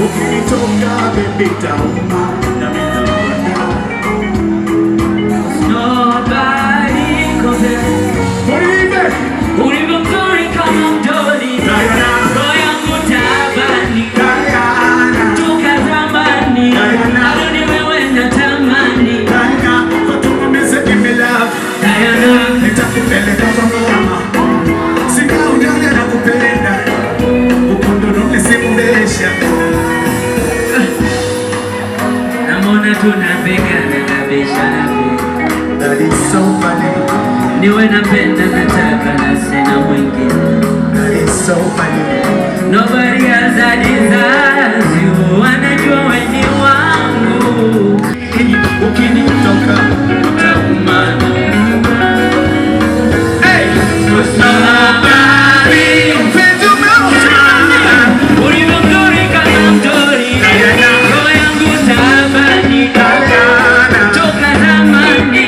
ukinitoka baby tauma na mimi nobody compares. Ulivyo mzuri kama mdoli, roho yangu tabani, tukazamani, bado ni wewe natamani. Fatuma message me love, nitakupeleka kwa mama, sina ujanja na kupenda, ukondo nisimuresha. Namona tunapigana na bishana. That is so funny. Niwe napenda nataka na sina mwingine. That is so funny. Nobody else that desires you. Wanajua wewe ni wangu. Ukinitoka utauma. Hey, nobody mpenzi umeona. Ulivyo mzuri kama mdoli, roho yangu tabani, toka zamani,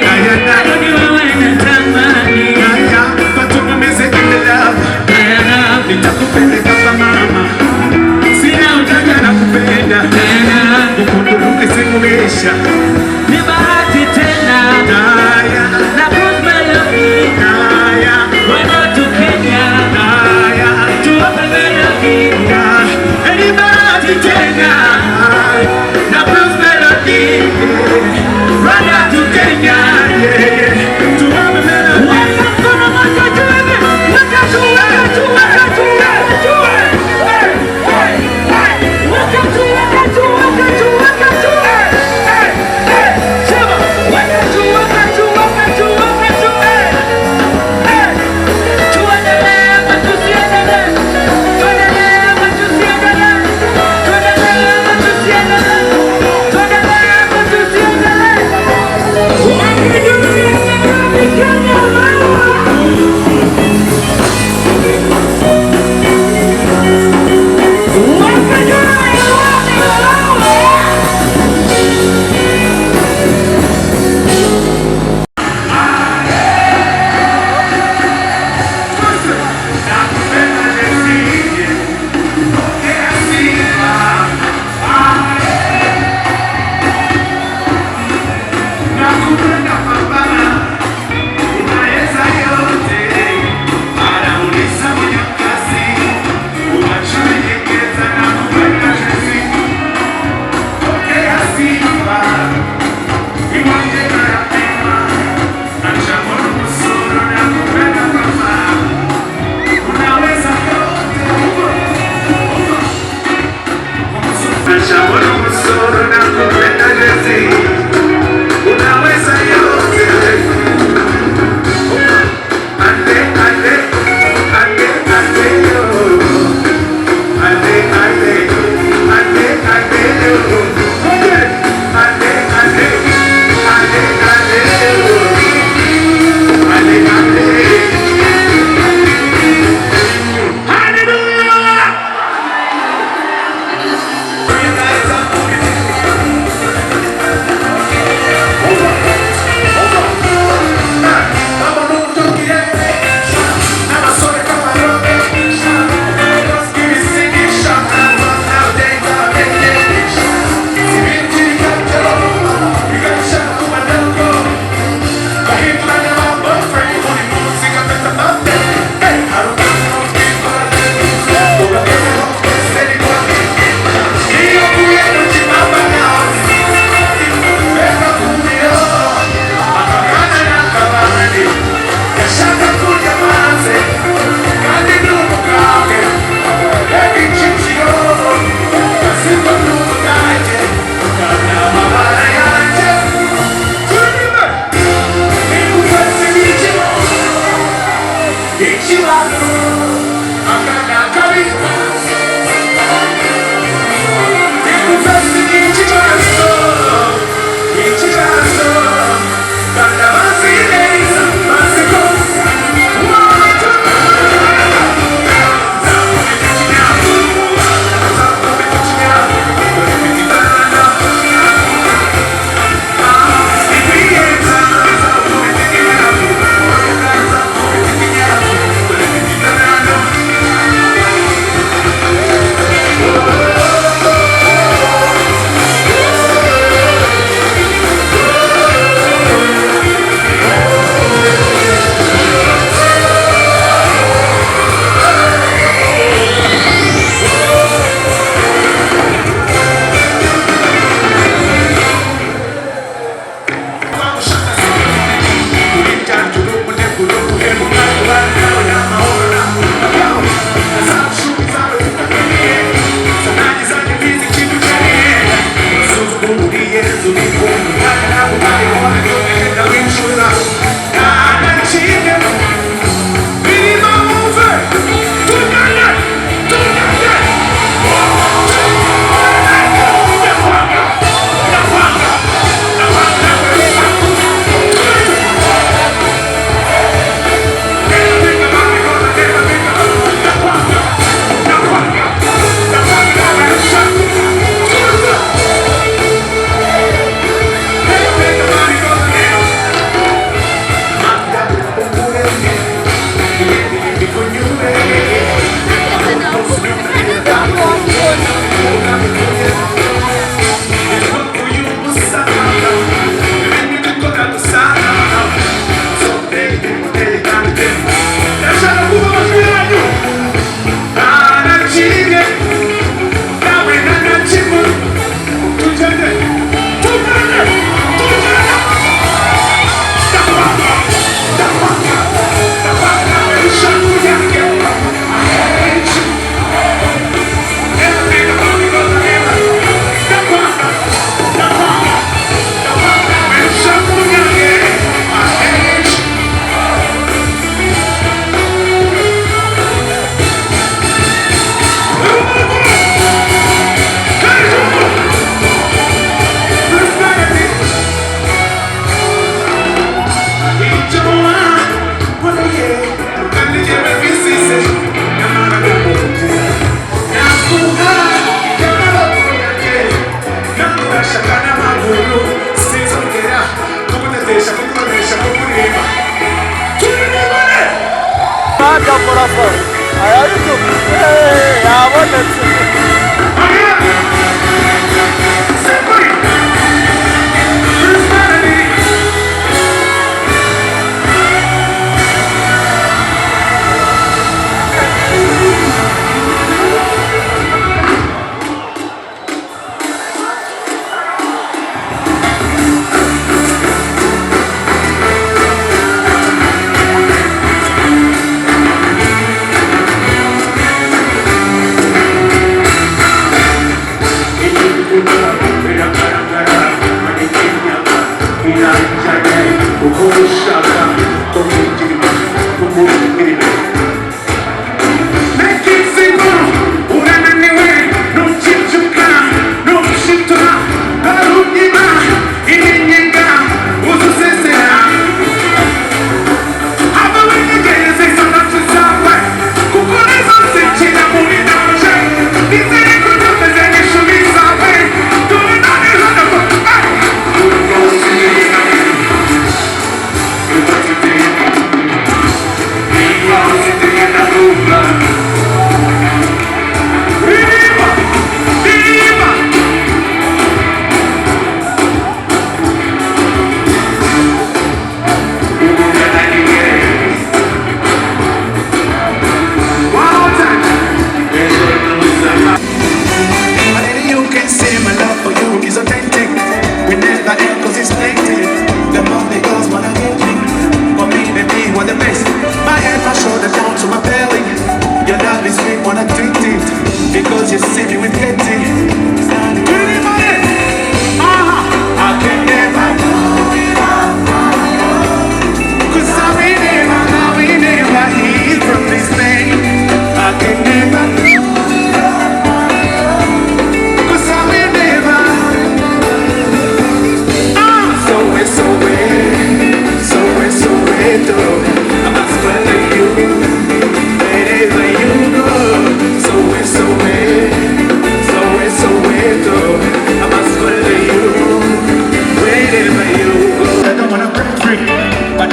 bado ni wewe natamani. Fatuma message me love, nitakupeleka kwa mama, sina ujanja na kupenda, ukondo ukisimulisha. Ni bahati tena na prosperity, wenda tu Kenya, tuwape melody. Ni bahati tena na prosperity, wenda tu Kenya, tuwape melody.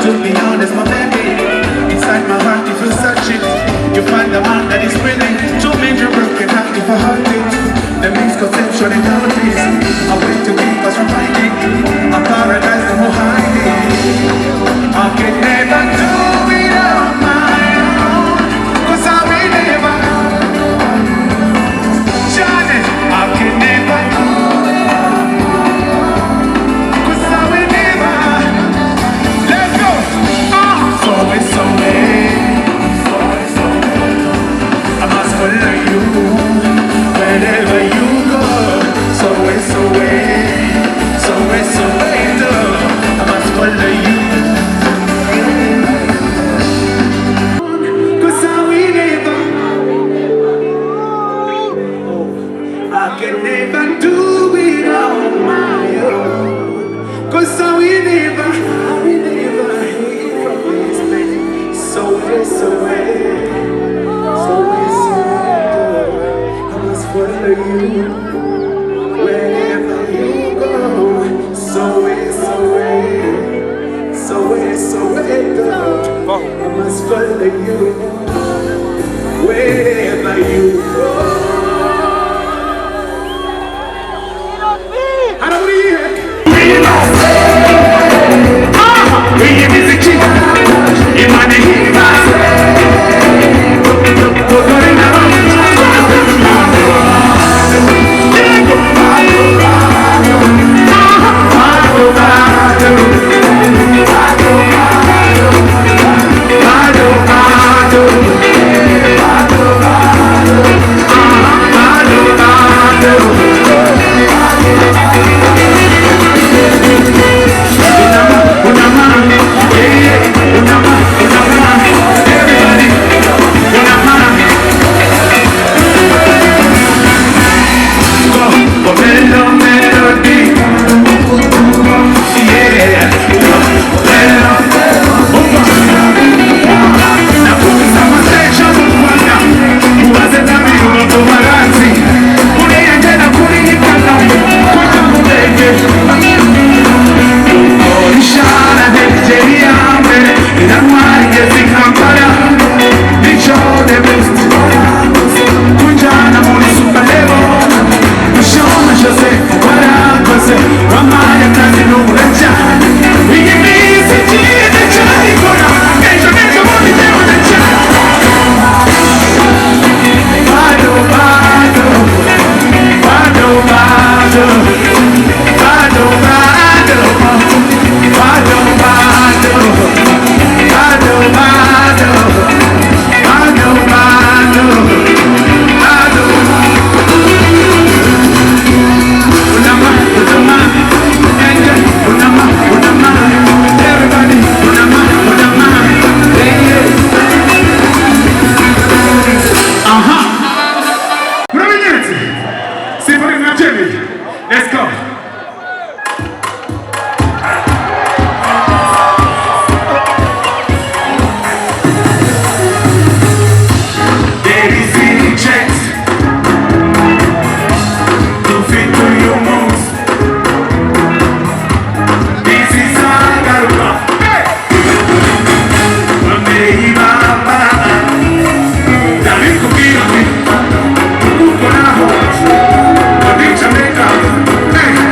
To be honest, my baby, inside my heart if you search it, you find the man that is willing to make you broken heart if I hurt it. The misconception and doubties are way to keep us from finding a paradise and we're hiding. I can never do it on my own, 'cause I will never. Johnny, I can never do it on my own, 'cause I will never. Let's go. So it's so way, I must follow you wherever you go. So it's so way, I must follow you. 'Cause I will never, I can never do it on my own. 'Cause I will never hear from this man. So way, I must follow you wherever you go. So way, I must follow you wherever you go. I don't hear it. Let's go. Hey!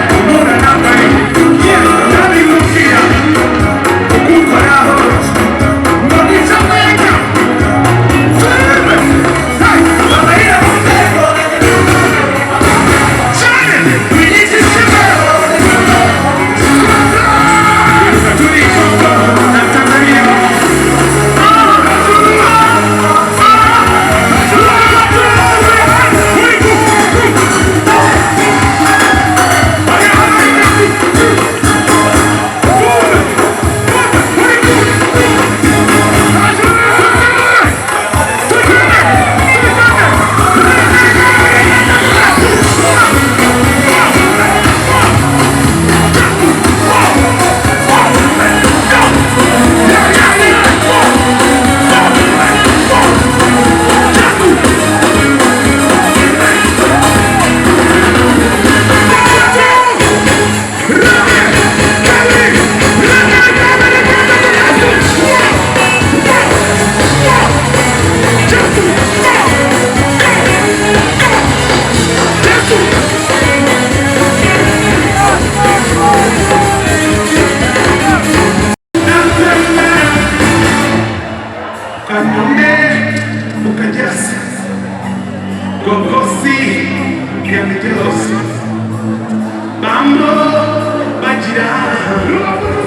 Mambo, Bajira.